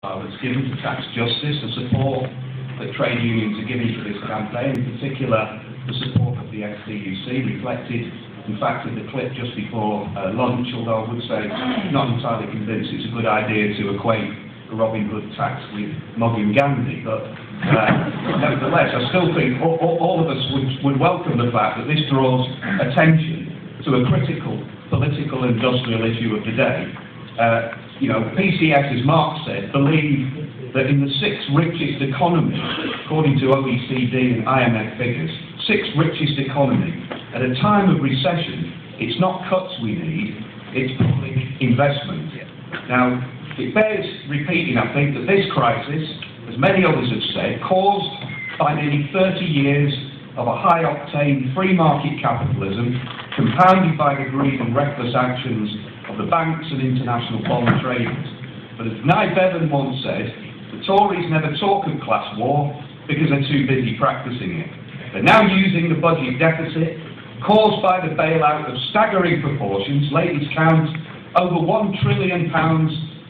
that's given to tax justice, the support that trade unions are giving to this campaign, in particular the support of the STUC, reflected in fact in the clip just before lunch, although I would say not entirely convinced it's a good idea to equate the Robin Hood tax with mugging Gandhi, but nevertheless I still think all of us would welcome the fact that this draws attention to a critical political industrial issue of the day. PCS, as Mark said, believe that in the six richest economies, according to OECD and IMF figures, six richest economies, at a time of recession, it's not cuts we need, it's public investment. Now, it bears repeating, I think, that this crisis, as many others have said, caused by nearly 30 years of a high-octane free market capitalism, compounded by the greed and reckless actions of the banks and international bond traders. But as Nye Bevan once said, the Tories never talk of class war because they're too busy practicing it. They're now using the budget deficit caused by the bailout of staggering proportions. Latest count, over £1 trillion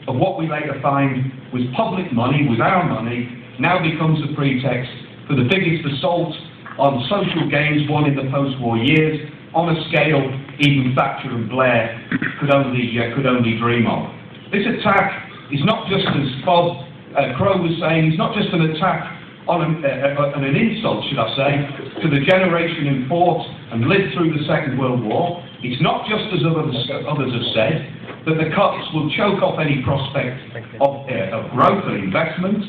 of what we later find was public money, was our money, now becomes a pretext for the biggest assault on social gains won in the post-war years, on a scale even Thatcher and Blair could only dream of. This attack is not just, as Bob Crow was saying, it's not just an attack on an insult, should I say, to the generation who fought and lived through the Second World War. It's not just, as others have said, that the cuts will choke off any prospect of growth and investment.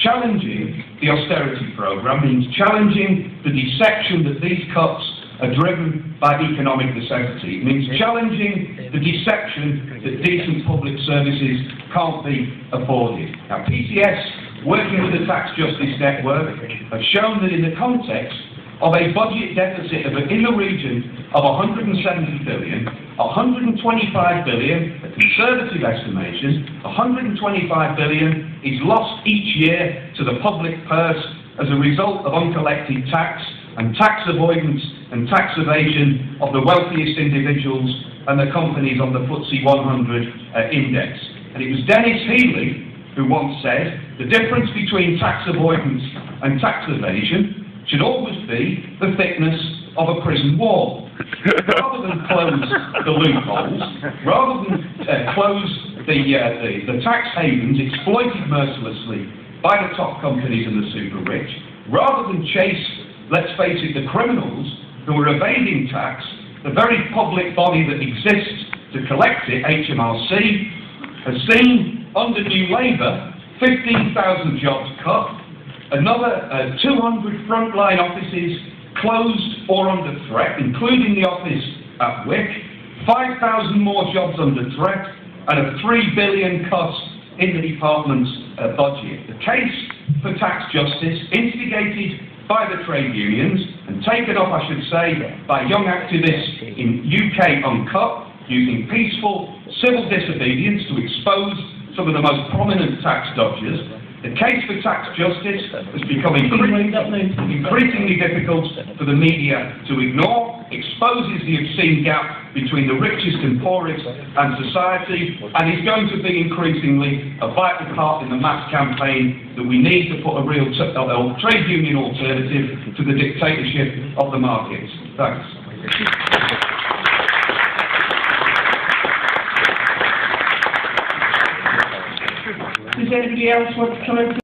Challenging the austerity programme means challenging the deception that these cuts are driven by economic necessity. It means challenging the deception that decent public services can't be afforded. Now, PCS, working with the Tax Justice Network, have shown that in the context of a budget deficit in the region of 170 billion, 125 billion, a conservative estimation, 125 billion is lost each year to the public purse as a result of uncollected tax and tax avoidance and tax evasion of the wealthiest individuals and the companies on the FTSE 100 index. And it was Dennis Healy who once said, the difference between tax avoidance and tax evasion should always be the thickness of a prison wall. Rather than close the loopholes, rather than close the tax havens exploited mercilessly by the top companies and the super rich, rather than chase, let's face it, the criminals who are evading tax, the very public body that exists to collect it, HMRC, has seen under New Labour 15,000 jobs cut, another 200 frontline offices closed or under threat, including the office at Wick, 5,000 more jobs under threat, and a $3 billion cut in the department's budget. The case for tax justice, instigated by the trade unions and taken up, I should say, by young activists in UK Uncut, using peaceful civil disobedience to expose some of the most prominent tax dodgers. The case for tax justice has become increasingly difficult for the media to ignore, exposes the obscene gap between the richest and poorest and society, and is going to be increasingly a vital part in the mass campaign that we need to put a real trade union alternative to the dictatorship of the markets. Thanks. Does anybody else want to come in?